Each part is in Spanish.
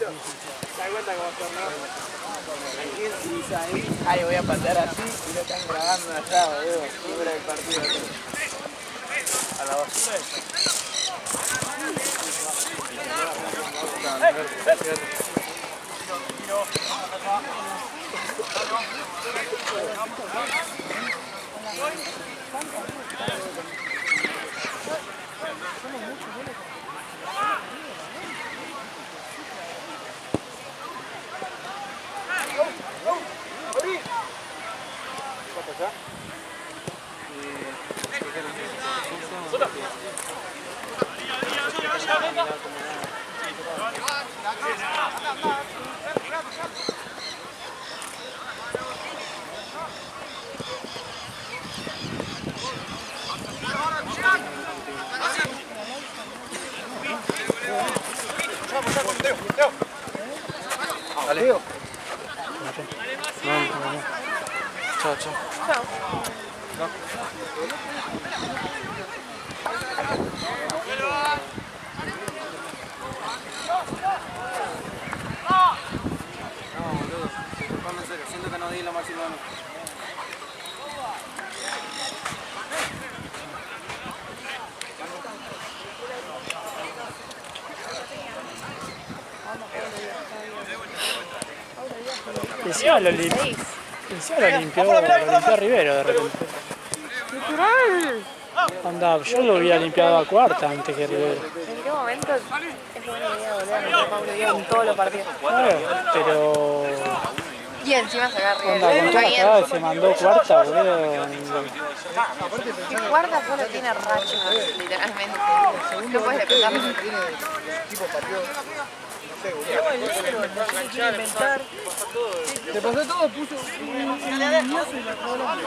da cuenta cómo son, ¿no? Aquí ahí voy a patear así y lo están grabando allá, boludo. Libre del partido. A la basura esa. Dale. Chao, chao. Chao. No, boludo. Tocando en serio. Siento que no di lo máximo de mí. Encima lo limpió Rivero de repente. Anda, yo lo había limpiado a cuarta antes que Rivero. ¿En qué momento es buena idea volver a meter a Pablo Díaz en todos los partidos? Claro, pero... Y encima sacar Onda, con toda la cagada se mandó cuarta, boludo. Y cuarta solo tiene rachas, literalmente. No puedes depender de Tipo partido. Inventar. Le pasó todo, puso un lineazo y la acabó la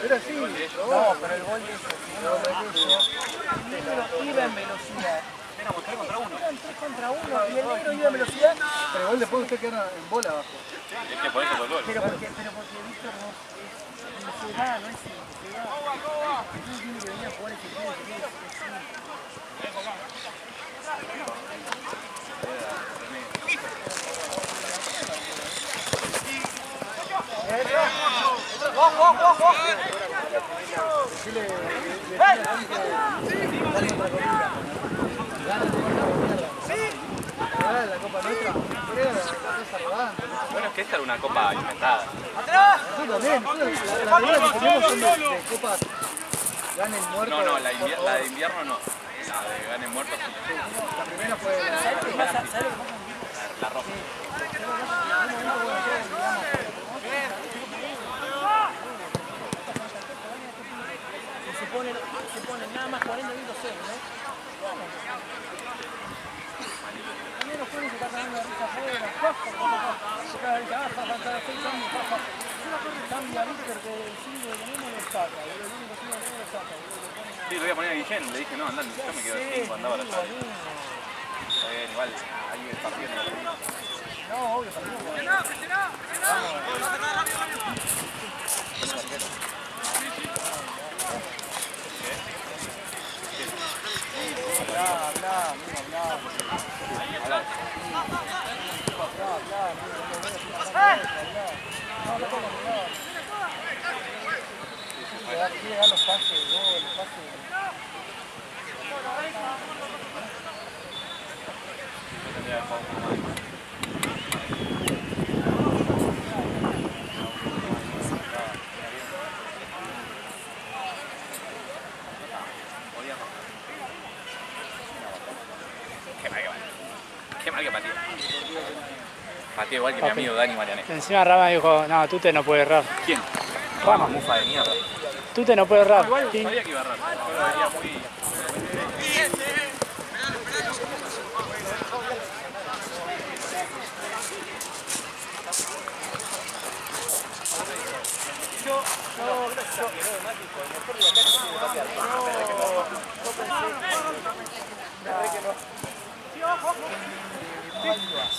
Era así. No, pero el gol es así. Iba en velocidad. Éramos 3 contra 1. Eran 3 contra 1 y el negro iba en velocidad. Pero el gol después usted queda en bola abajo. Es que por eso fue el gol. Pero porque Víctor no se da, no es se da. No tiene que venir a jugar ese juego. La copa nuestra, Bueno, es que esta era una copa inventada. nosotros también, la verdad que tenemos son de copas Gane el Muerto. No, la de invierno no. La de Gane el Muerto sí. La primera fue La roja. se ponen nada más 40 minutos cero, ¿no? También los jóvenes se están cagando la risa afuera, se caga el cagazo, cada 6 años, cambia a Víctor que el 5 que tenemos lo saca, el único 5 que tenemos lo saca. Sí, lo voy a poner a Guillén, le dije no, andá, yo me quedo así cuando andaba la llave. Está bien, igual, ahí el partido no lo vi. No, obvio, partido. Quiere dar los pases, los pases. Qué mal que pateó. Pateó igual que mi amigo Dani Marianés. Encima Rama dijo, no, Tute no puede errar. ¿Quién? Rama. Mufa de mierda. Tute no puede errar. Igual sabía que iba a errar, pero venía muy...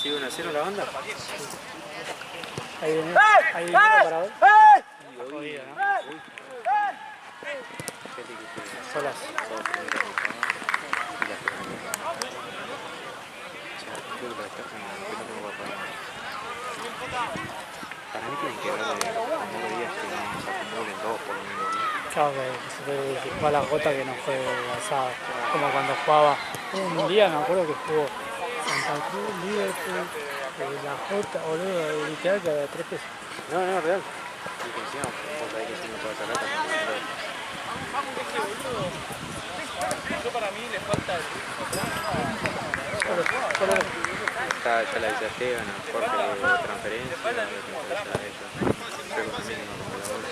¿Sigue 1-0 la banda? Ahí viene parador. Está jodido, ¿no? Solas. tienen que ver de número de días que no se acumulen dos por lo menos. Claro que se puede jugar la gota que no fue asado. Como cuando jugaba un día, me acuerdo que jugó Santa Cruz, Liverpool, la Jota, boludo, literal que había 3 pesos. No, real. Y que encima, vos sabés que si no puede sacar también. Yo para mí le falta el Ya la avisé a Esteban, a Jorge de transferencia, a ellos. Creo que también no rompe la bola.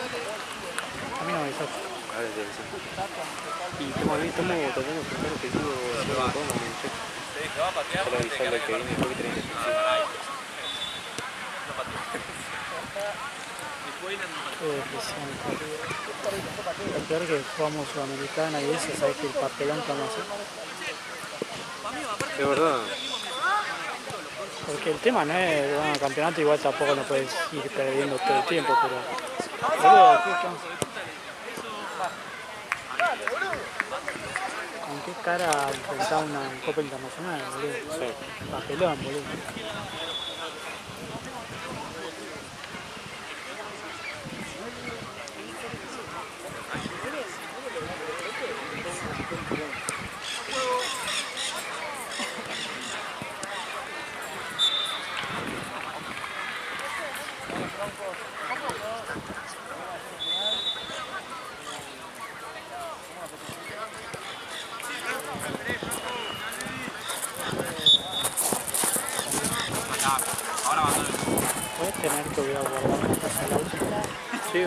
A mí no me avisaste. Ahora sí, sí. Y estamos tratando de juntar objetivo de todo como muchachos. Solo avisarle que viene después que tiene que Lo peor que jugamos Sudamericana y eso, sabes que el papelón que vamos a hacer. Es verdad. Porque el tema no es, bueno, el campeonato igual tampoco no puedes ir perdiendo todo el tiempo, pero... Boludo, ¿con qué cara enfrentar una Copa Internacional, boludo? Sí. Papelón, boludo. ¿Puedes tener que voy a guardar una cosa al auto? Sí,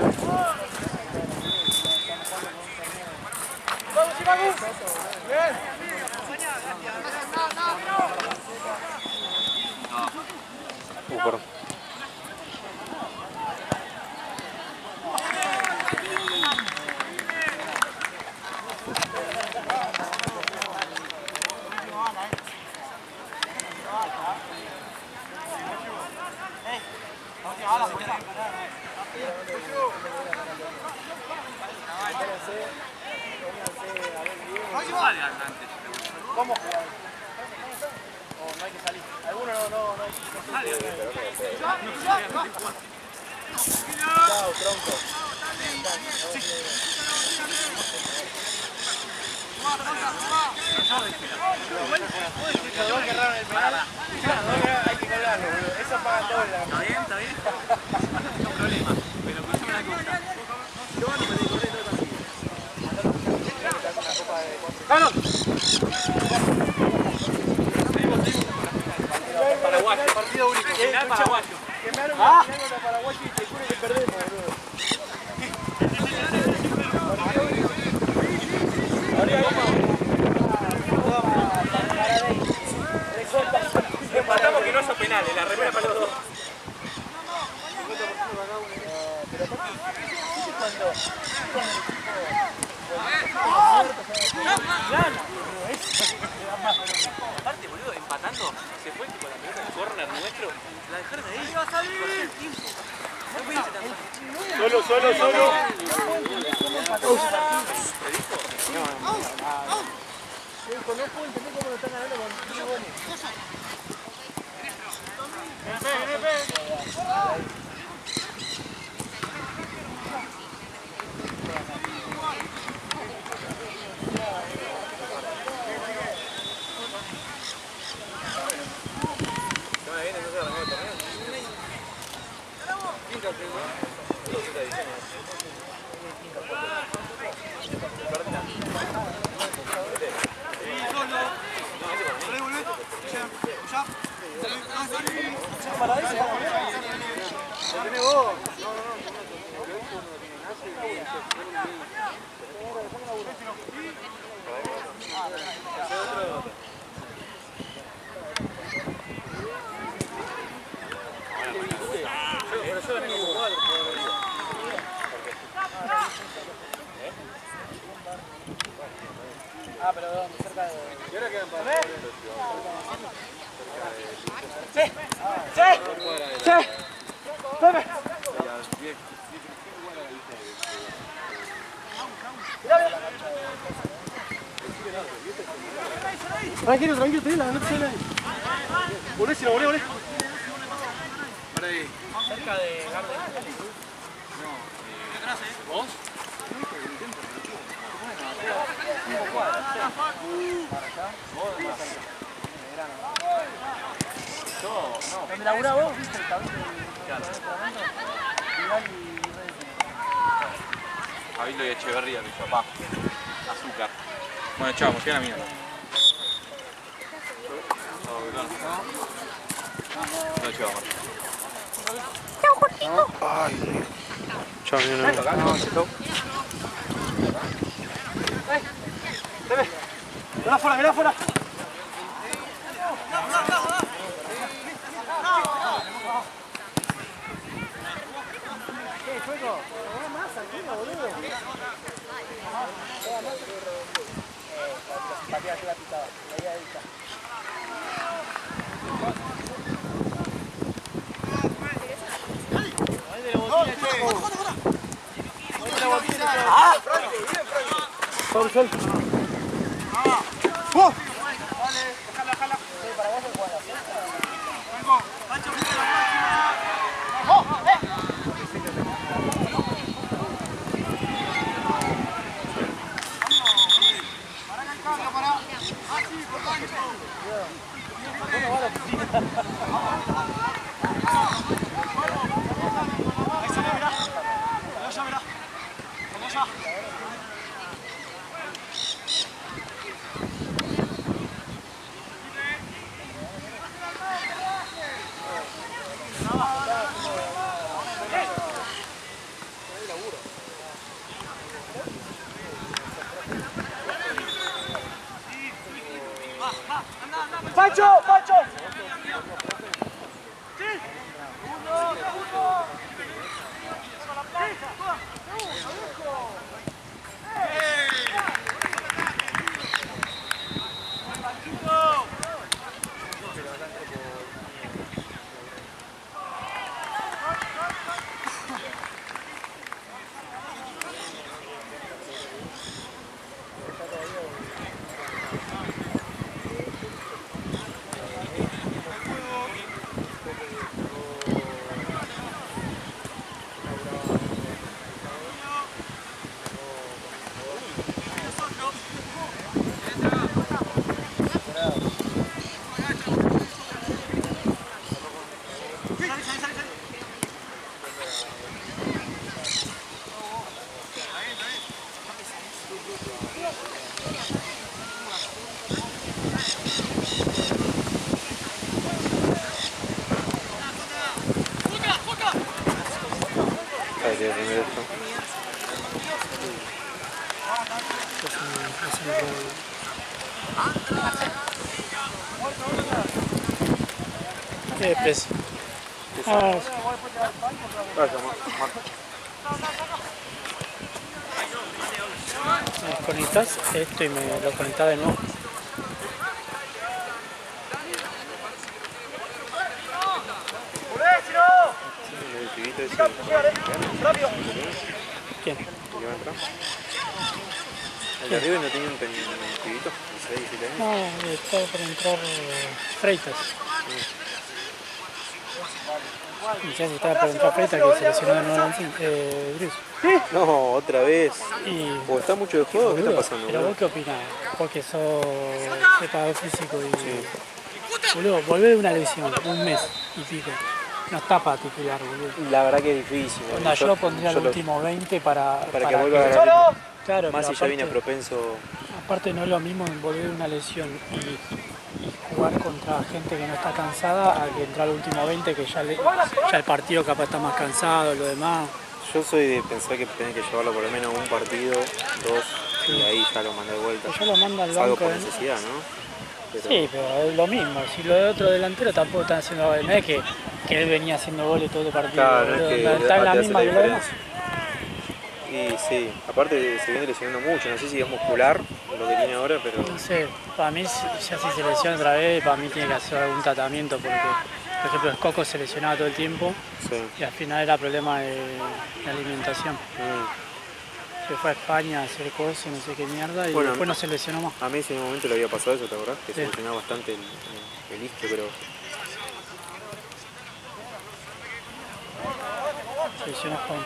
perdón. ¿Cómo jugar? No hay que salir. Algunos no hay que salir. Chao, tronco. Los dos que erraron el penal. Hay que colgarlo, boludo. Eso pagan todos la. Está bien. No hay problema. Pero escuchame una cosa. Yo no me digo todo así. ¡Vamos! Paraguayo, partido único, final paraguayo. Que me arma la final contra Paraguay y te juro que perdemos, boludo. Empatamos que no son penales, la remera para los dos. Aparte, boludo, empatando, se fue tipo la pelota del córner nuestro, la dejaron ahí. ¡Iba a salir! Solo. No puedo entender cómo lo están ganando con 10 goles. Ah, pero ¿de dónde? Cerca de... ¿Y ahora quedan para...? ¡Sí! ¡Pepe! Tranquilo, tranquilo, no te sale ahí. Volé. Para ahí. cerca de Garden. ¿Vos? ¿Dónde laburás vos? ¿Viste el tablero? Abilo y Echeverría, mi papá. Azúcar. Bueno, chao, me fui a la mierda. No, chao, Ay, Dios. Chao, mi nena. Mirá afuera, mirá afuera. Sol, sol. ¡Pancho! ¡Pancho! Ay, Dios, primero esto. ¿Qué precio? Vaya, Marco. Me desconectás esto y me lo conectás de nuevo. El pibito ese. ¡Rápido! ¿Quién? ¿Qué va a entrar? El de arriba no tenía un pibito. 16, 17 años. No, está por entrar Freitas. Y ya se estaba por entrar Freitas que se lesionó de nuevo Bruce. No, otra vez. Y ¿O está mucho de juego? ¿Qué está boludo, pasando? pero boludo? vos qué opinás, porque sos preparador físico y boludo, volver de una lesión, un mes y pico, no está para titular, boludo. La verdad que es difícil. Onda, yo lo pondría al último 20 para que vuelva a agarrar ritmo. claro, Más si pero ya viene aparte, propenso. aparte no es lo mismo volver de una lesión y jugar contra gente que no está cansada a que entrar al último 20 que ya el partido capaz está más cansado, lo demás. Yo soy de pensar que tenés que llevarlo por lo menos un partido, dos, y ahí ya lo mandé de vuelta. Yo lo mando al Algo banco por de necesidad, ¿no? Pero Sí, pero es lo mismo. Si lo de otro delantero tampoco están haciendo goles. No es que él venía haciendo goles todo el partido. claro, no es boludo. que Está en la te hace misma la que lo demás. diferencia. Y sí, aparte se viene lesionando mucho, no sé si es muscular lo que tiene ahora, pero No sé, para mí ya si se lesiona otra vez, para mí tiene que hacer algún tratamiento porque, por ejemplo, el Coco se lesionaba todo el tiempo sí. y al final era problema de alimentación. Se fue a España a hacer cosas, no sé qué mierda, y Bueno, después no se lesionó más. A mí en ese momento le había pasado eso, ¿te acordás? Que se Sí. lesionaba bastante el isquio, pero Selecciones con...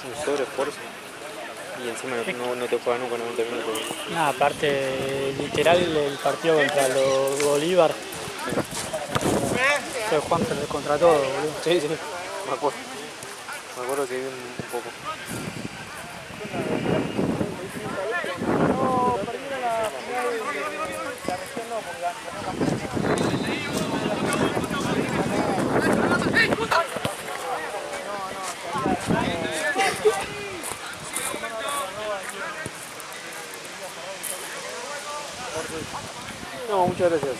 Un sobreesfuerzo. Y encima no te juega nunca 90 minutos. Nada, aparte, literal, el partido contra los Bolívar fue Juan contra todo, boludo. Sí, sí, me acuerdo. Me acuerdo que vi un poco. No, perdieron la final de la región, no, porque ganó campeón. No, muchas gracias.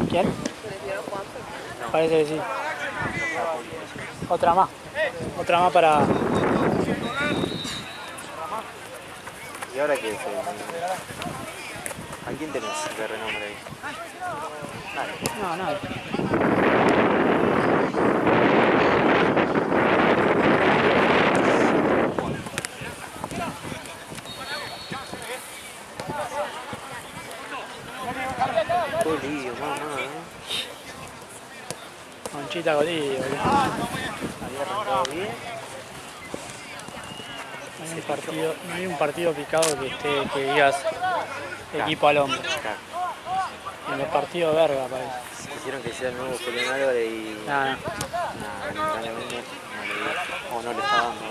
¿Quién? Parece que sí. Otra más. Otra más para... ¿Y ahora qué es? ¿A quién tenés de renombre ahí? No, nada. Colillo, mamá. Conchita Colillo, boludo. Había arrancado bien. No hay un partido picado que esté, que digas equipo al hombro. Claro. En el partido verga parece. Quisieron que sea el nuevo Julián Álvarez y... Nada. lamentablemente no le dio. O no le está dando.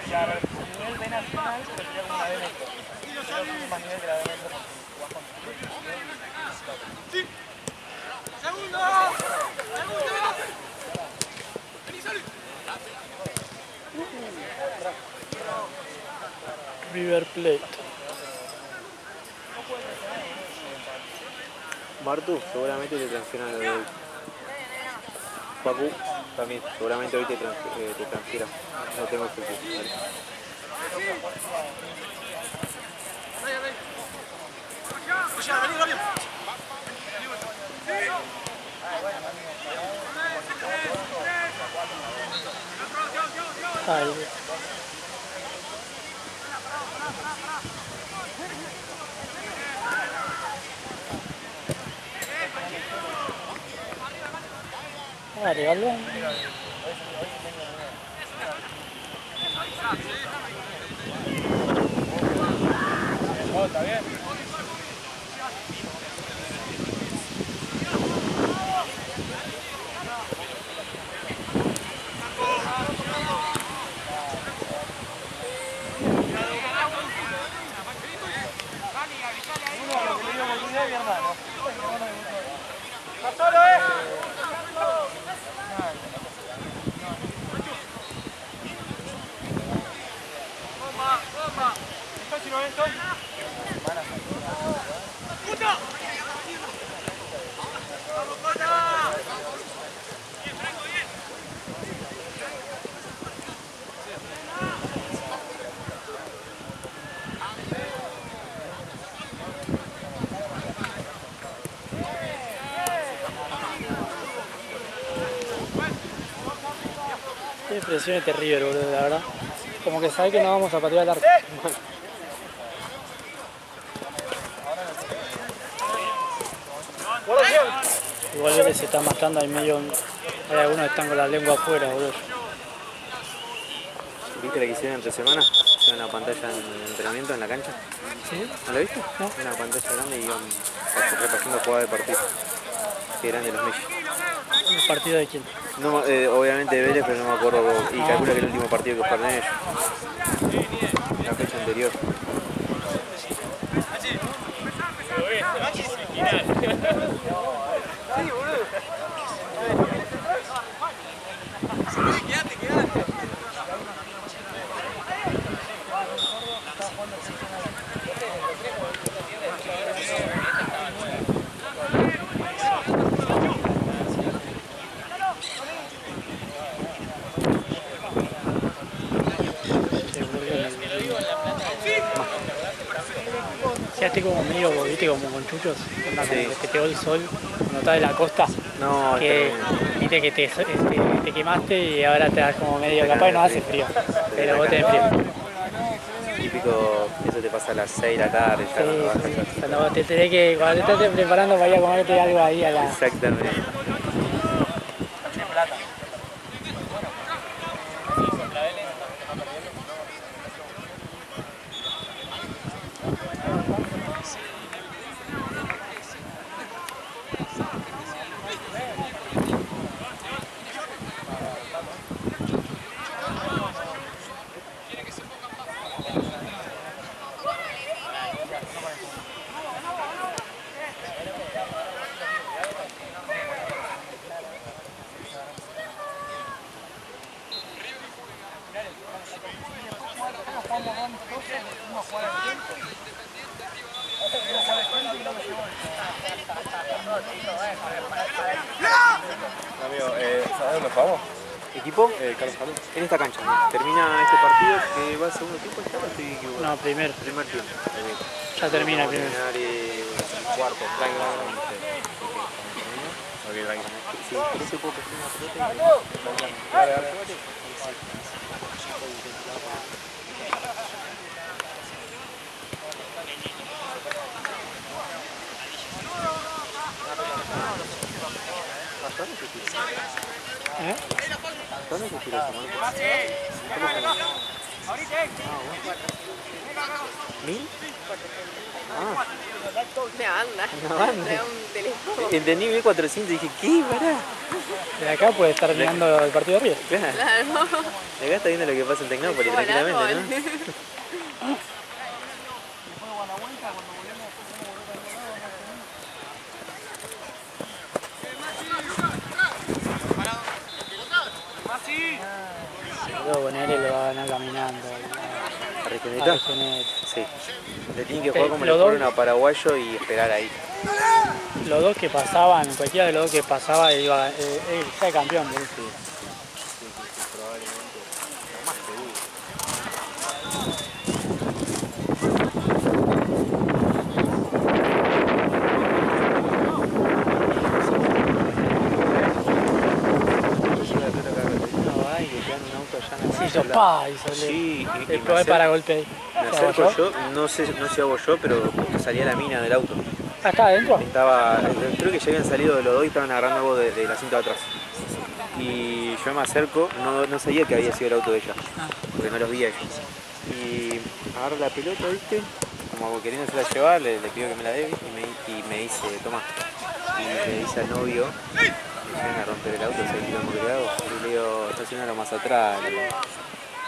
Claro, el nivel B nacional, pero sería como una B metro. Creo que es más nivel que la B metro. River Plate. Martu, seguramente te transfieran lo de hoy. Pacu, también, seguramente hoy te transfieran. No tengo efectivo. Ay, regalo. Está bien. Mi hermano. ¡Está solo, ¿Esto si no esto? Qué impresión este River, boludo, la verdad. Como que sabe que no vamos a patear el arco. Igual Vélez se está matando, hay algunos que están con la lengua afuera, boludo. ¿Viste la que hicieron entre semanas? Hicieron una pantalla en entrenamiento en la cancha. ¿Sí? ¿No la viste? No. Una pantalla grande y iban repasando jugadas de partido. Que eran de los Messi. ¿El partido de quién? No, obviamente de Vélez, pero no me acuerdo. Y calculo que el último partido que jugaron ellos. La fecha anterior. quedaste como medio, viste, como con chuchos, onda, Sí. como que te pegó el sol cuando estás en la costa, No, es que tremendo. viste que te quemaste y ahora te das como medio, capaz no hace frío, pero vos tenés frío. Típico, eso te pasa a las 6 de la tarde, ya cuando vas a Sí, casa. cuando vos te tenés que, cuando te estás preparando para ir a comerte algo ahí a la... Exactamente. Amigo, ¿sabes dónde jugamos? ¿Equipo? Carlos Jalón. En esta cancha. Termina este partido que va a segundo tiempo, ¿está? Estoy equivocado. No, primer, Primer tiempo. ya termina el Vamos a primer. terminar cuarto, traigo. Ok, tranquilo. Si querés, yo puedo prestar una pelota y Dale, dale. ¿Eh? ¿Dónde se tira esa mano? ¿Mil? Ah, Una banda. una banda. Trae un teléfono. Entendí 1400 y dije, ¿qué? Pará. De acá puede estar mirando el partido de River. Claro. Claro. Acá está viendo lo que pasa en Tecnópolis Como el tranquilamente, ¿no? árbol. Luego con él lo va a ganar caminando. ¿A Regeneta? Regeneta. Sí. Le tienen que jugar como le Los fueron dos- a Paraguayo y esperar ahí. Los dos que pasaban, cualquiera de los dos que pasaba iba ser campeón. ¿no? Probablemente. Lo más seguro. Ay, le quedan un auto allá en la Sí, calle, hizo la- pa, hizo Sí, y el me para golpe ahí. me ¿Se acerco apoyó? yo, no sé si hago yo, pero justo salía la mina del auto. Ah, ¿está adentro? Estaba, creo que ya habían salido los dos y estaban agarrando algo del asiento de atrás. Y yo me acerco, no sabía que había sido el auto de ella, porque no los vi a ellos. Y agarro la pelota, ¿viste? Como queriéndosela llevar, le pido que me la dé y me dice, toma. Y le dice al novio, que viene a romper el auto, se quitó el creado. Y le digo, está haciendo más atrás. Le digo.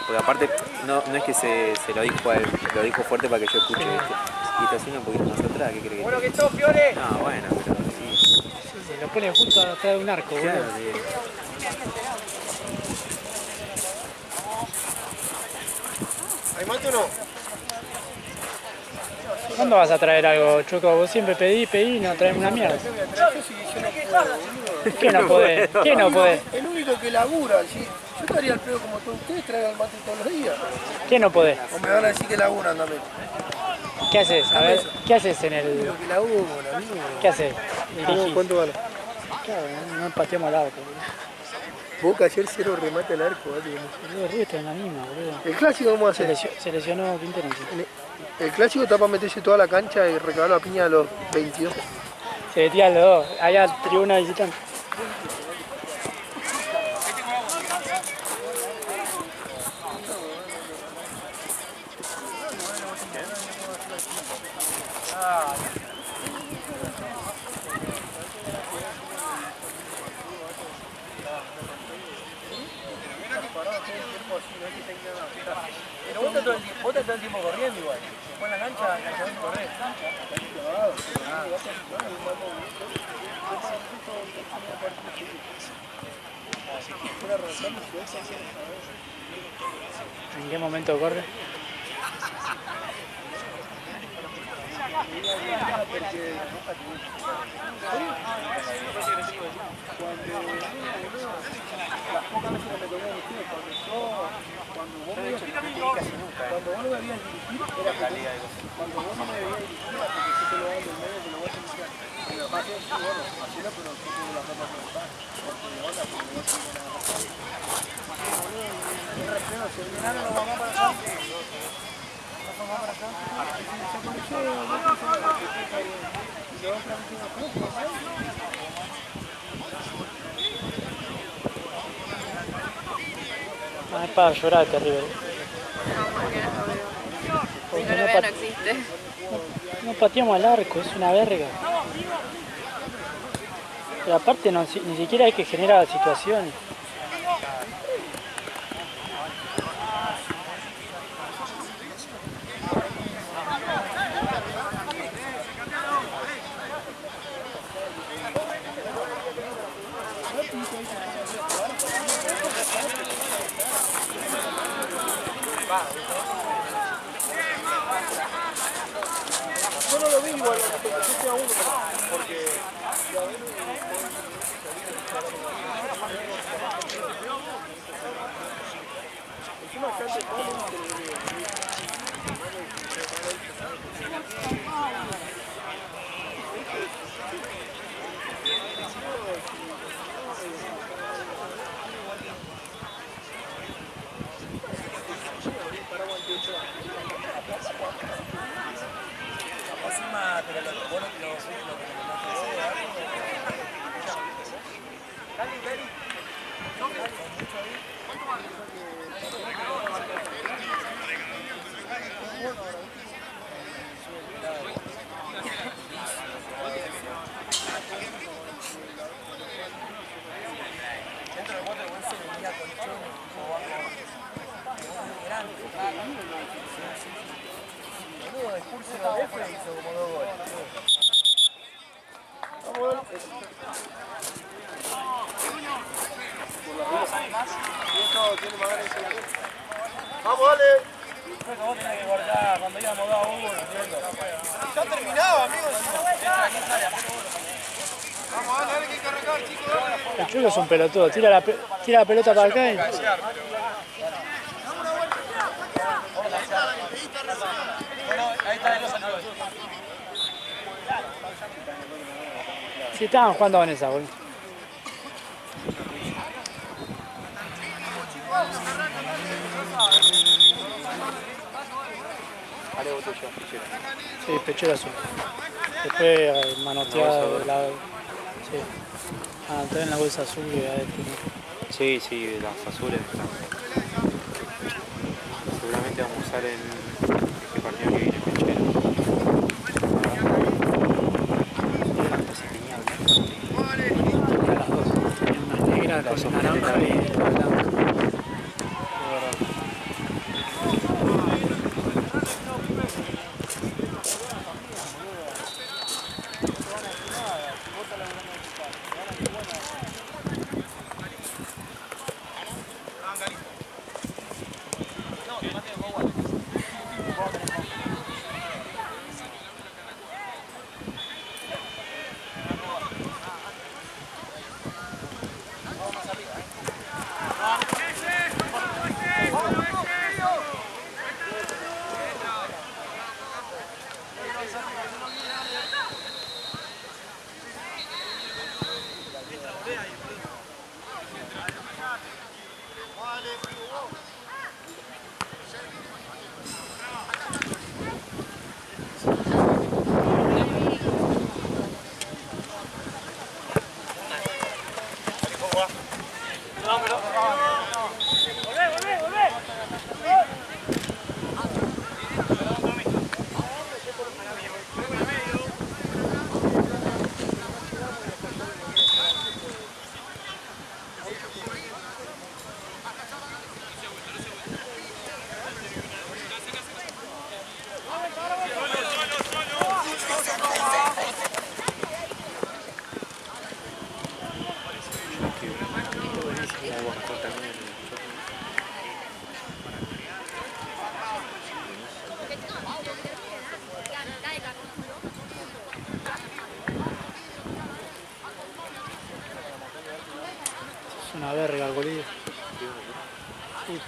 Porque aparte, no es que se lo dijo a él, lo dijo fuerte para que yo escuche, ¿viste? Y está haciendo un poquito más atrás, ¿qué cree que? Bueno, que sos, Fiore. No, bueno, pero sí. Se lo pone justo atrás de un arco, Claro, boludo. sí. ¿Hay mate o no? ¿Cuándo vas a traer algo, Chuco? Vos siempre pedí y no traes una mierda. ¿Qué no podés? ¿Qué no podés? El único que labura, ¿sí? Yo estaría al pedo como todos ustedes, traigan el mate todos los días. ¿Qué no podés? O me van a decir que laburan también. ¿Qué haces? A ver, ¿qué haces en el...? Digo que laburan, amigo. ¿Qué haces? Dirigís. ¿Cuánto vale? Claro, no pateamos al arco, boludo. Boca ayer 0 remate al arco, ¿vale? Boludo, River está en la misma, boludo. El clásico, ¿cómo va a ser? Se lesionó Quintero. Sí. El clásico está para meterse toda la cancha y recabar la piña a los 22. Se metían los dos. Allá tribuna visitante. Pero vos estás todo el tiempo corriendo igual. Después en la cancha no correr. ¿En qué momento corre? cuando vos Yo me de hecho no dirigí casi nunca. cuando vos no me veías dirigir, era La liga de cuando vos no me veías dirigir, era porque yo te lo hago en medio, que lo voy a iniciar. Y lo demás es, bueno, hacelo, pero yo tengo la ropa para estar. Porque de onda, porque no tengo nada más. Un recreo, si el verano lo vamos para acá. Lo vamos para acá. Se conoció, y luego otra vez una cosa, ¿sabes? Ah, es para llorar terrible. No, porque no lo veo. Si Porque no lo veo, no existe. no pateamos al arco, es una verga. Pero aparte ni siquiera hay que generar situaciones. Yo no lo vi igual, porque yo estoy a uno, porque encima está el ¡vamos, dale! Pero vos tenés que guardar cuando íbamos 2 a 1, ¿entiendes? Ya terminaba, amigos. Vamos, dale, dale, que hay que arrancar, chicos. El Chulo es un pelotudo, tira la pelota para acá y... Ahí está de los saludos. Sí, estaban jugando con esa, boludo. Ale botella, fichera. Sí, pechera azul. Después manoteado del lado. Sí. Manoteado en la bolsa azul y adentro. Sí, sí, las azules están. Seguramente vamos a usar en este partido que viene, fichera. Las dos. Una negra con naranja y otra blanca.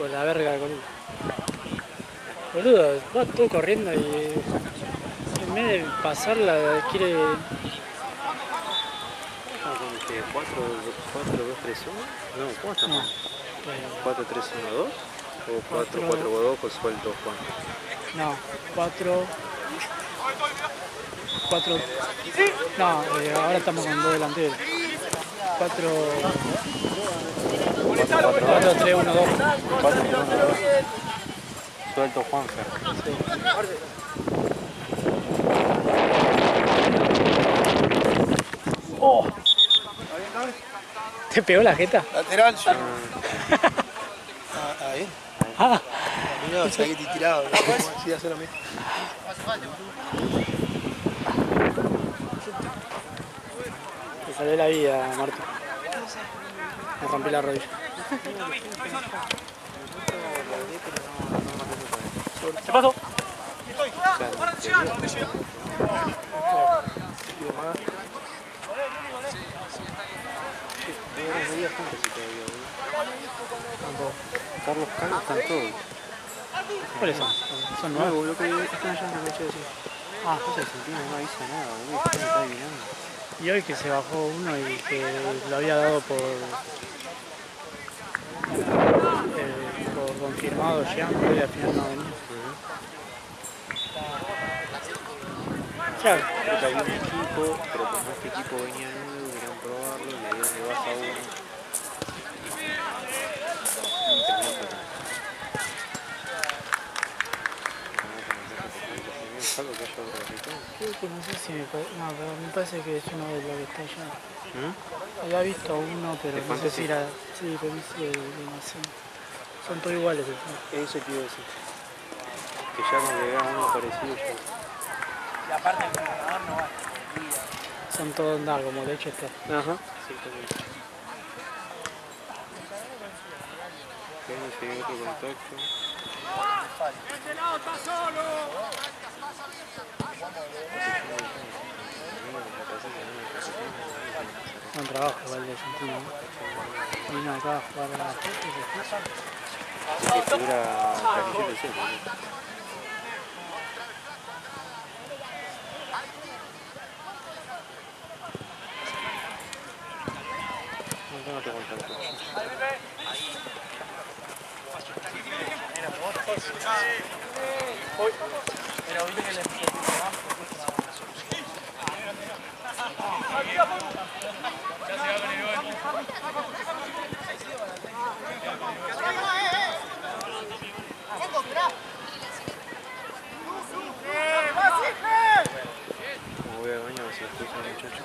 tipo la verga de Coludo. Boludo, va todo corriendo y en vez de pasarla quiere... ¿Con qué? 4, 2, 3, 1? No, ¿cómo está? No, 4, 3, 1, 2. O 4, 4, 2, con suelto, Juan. no, 4... 4... No, ahora estamos con 2 delanteros. 4... 4, 3, 1, 2. 4, 3, 1, 2. Suelto, Juanfer. ¡Oh! ¿Te pegó la jeta? Lateral, yo. Ahí. Ah, No, saqué tirado. Sí, hacer lo mismo. te salvé la vida, Marto. Me rompí la rodilla. ¿Qué pasó? Carlos Cano están todos. ¿Cuáles son? Son nuevos. Nuevo, lo que están allá en la noche de decir. Ah, Cosa Argentina no avisa nada, boludo. Está adivinando. y hoy que se bajó uno y que lo había dado por confirmado ya, y al final no venía. Claro, Creo que había un equipo, pero como este equipo venía nuevo, querían probarlo, le dieron de baja a uno. Y terminó flotando. Salvo que haya otro capitán. creo que no sé si me parece. No, pero me parece que es uno de los que está allá. ¿Mm? Había visto a uno, pero ¿De no sé si Fantasy? era. Sí, pero no sé, no sé. Son todos iguales. Eso te iba a decir. Que ya cuando veas uno parecido ya. Y aparte el entrenador no va. Son todos andar como leche está. Ajá. Exactamente. Tengo otro contacto. Buen trabajo igual de Argentina. Vino acá a jugar a la gente y después. Que figura planillero de serio. No tengo otro contacto. Pero viste que le Como voy al baño a ver si escucha el muchacho.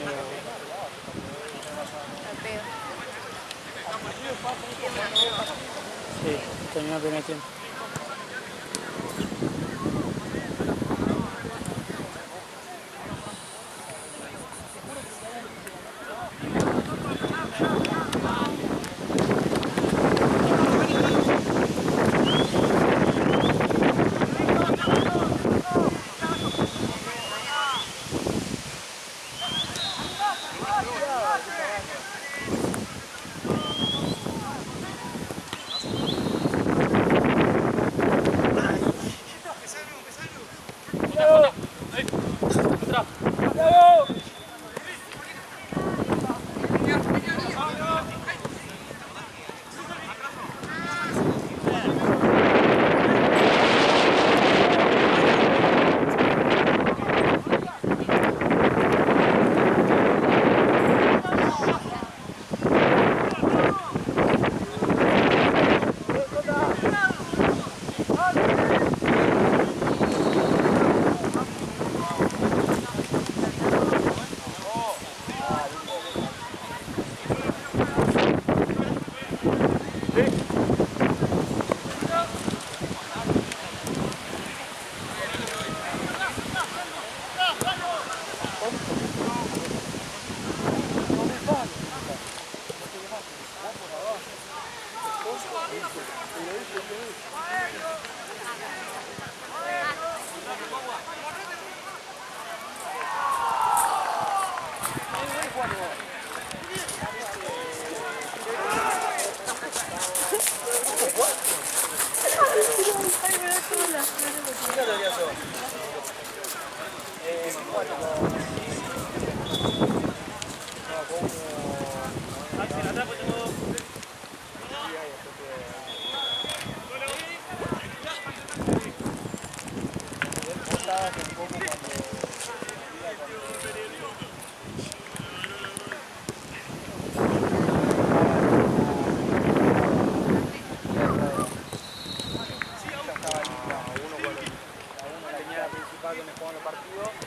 Al pedo. Sí, terminó el primer tiempo.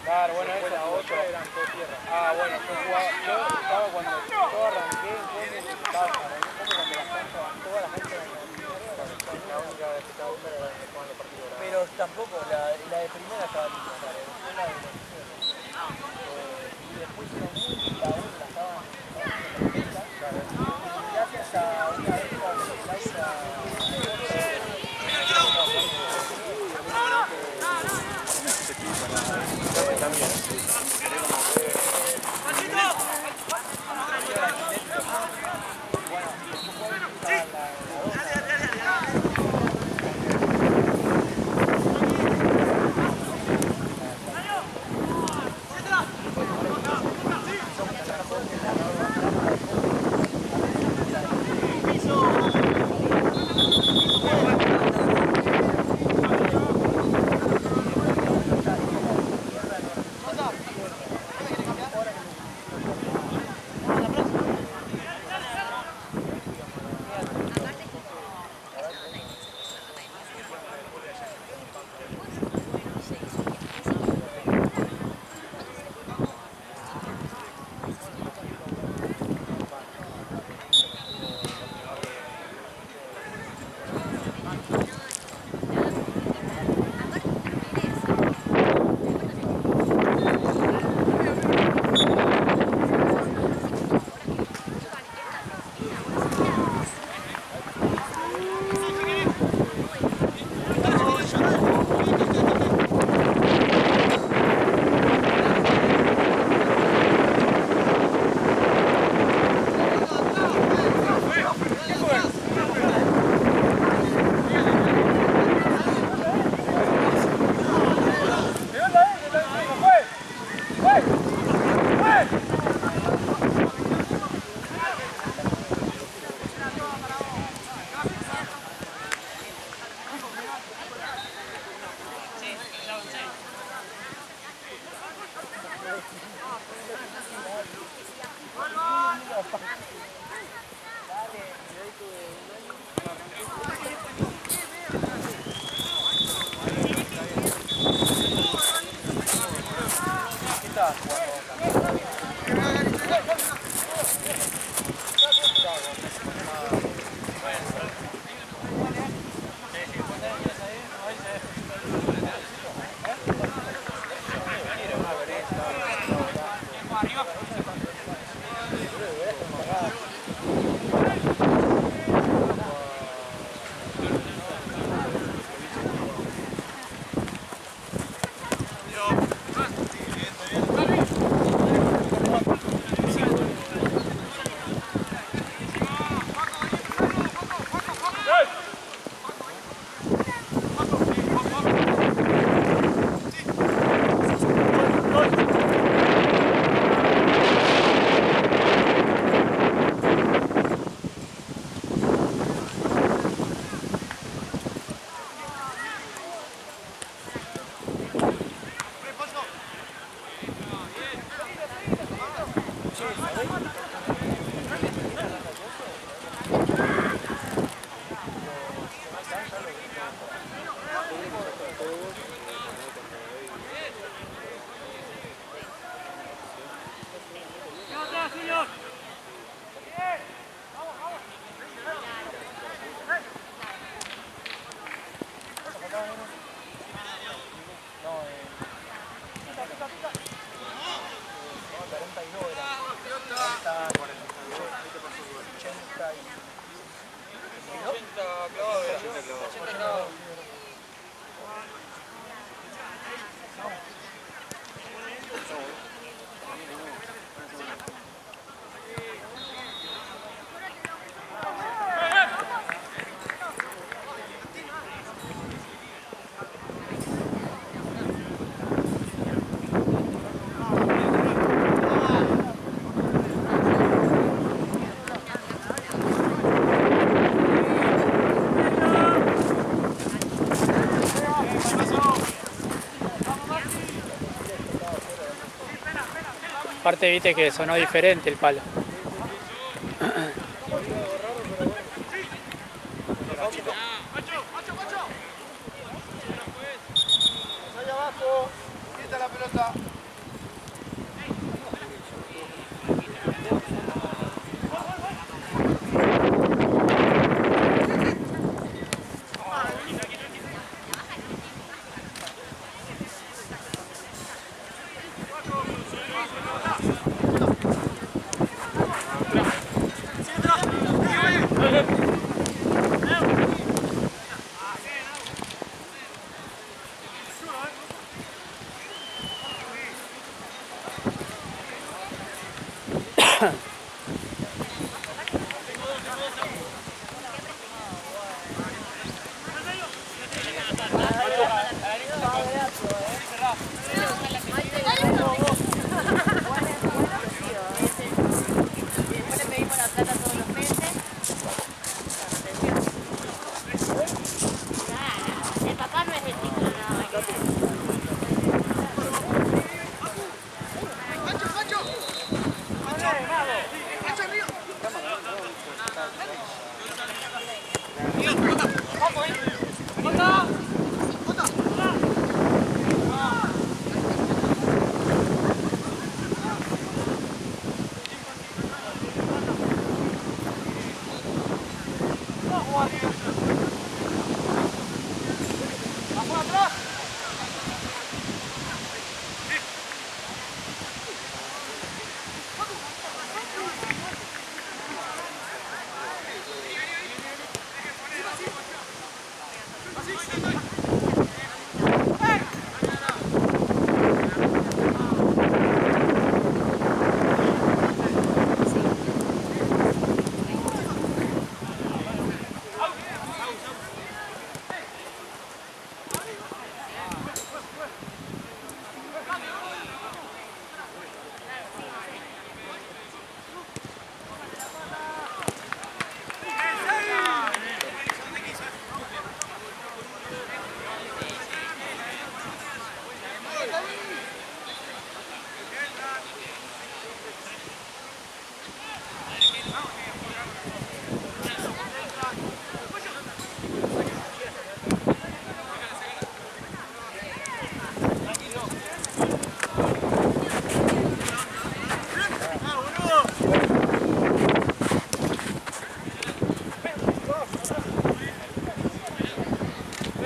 Claro, bueno, esa otra eran todo tierra. Ah, bueno, yo estaba cuando yo arranqué en Gómez, estaba arranqué en Gómez cuando las canchas, todas las canchas eran de tierra, la única vez que estaba viendo era donde jugaban los partidos. Pero tampoco, la de primera estaba linda, claro, después la de los y después hicieron música, la estaban perfecta, claro. Y gracias a una beca de Laisa, Aparte viste que sonó diferente el palo. Allá abajo, quita la pelota.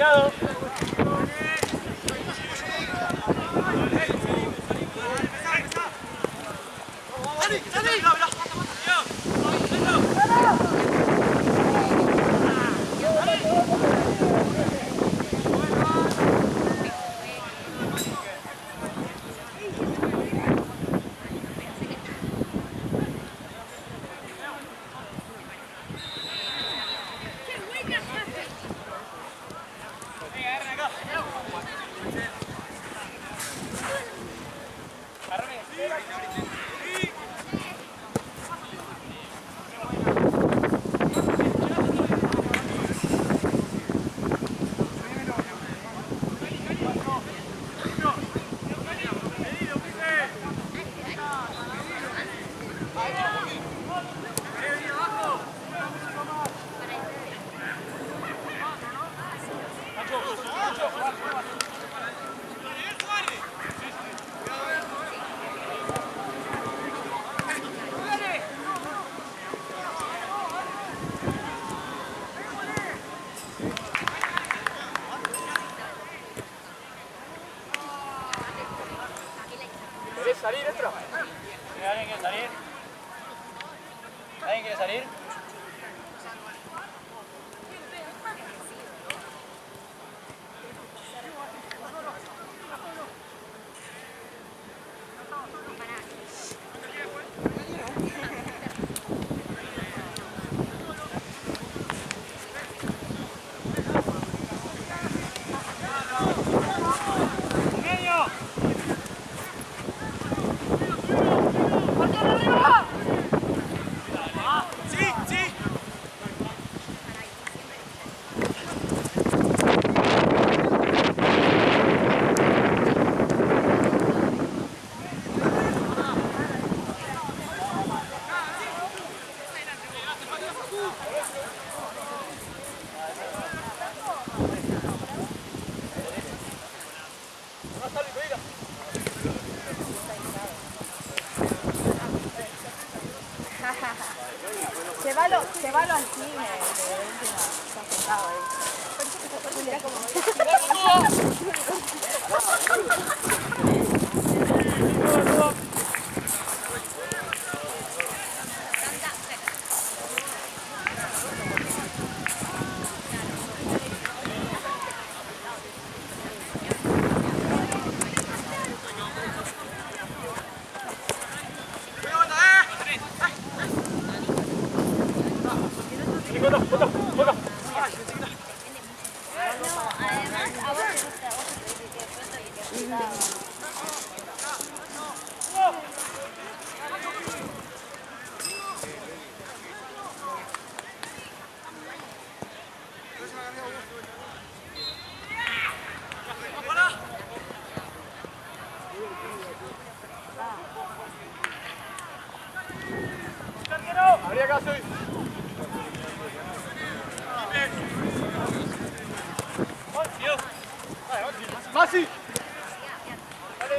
Cuidado. ¿Querés salir, Extra? ¿Alguien quiere salir? ¿Alguien quiere salir? Llévalo al cine, de última, está sentado ahí. Mira cómo Habría que hacer. ¡Masi! Dale.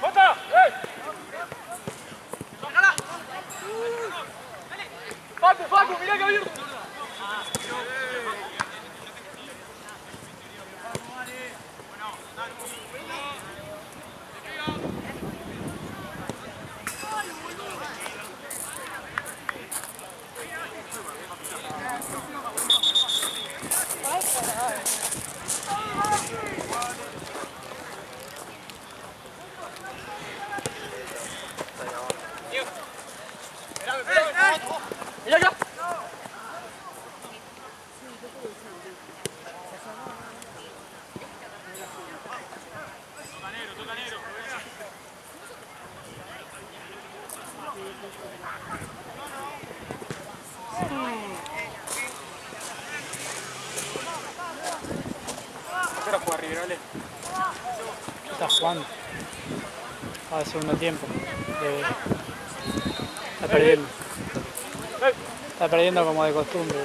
¡Bota! ¡Eh! ¡Facu, mirá que abierto! ¡Mirá acá! ¿Qué hora juega River, Ale? Está jugando. Al segundo tiempo. Está perdiendo. Está perdiendo como de costumbre.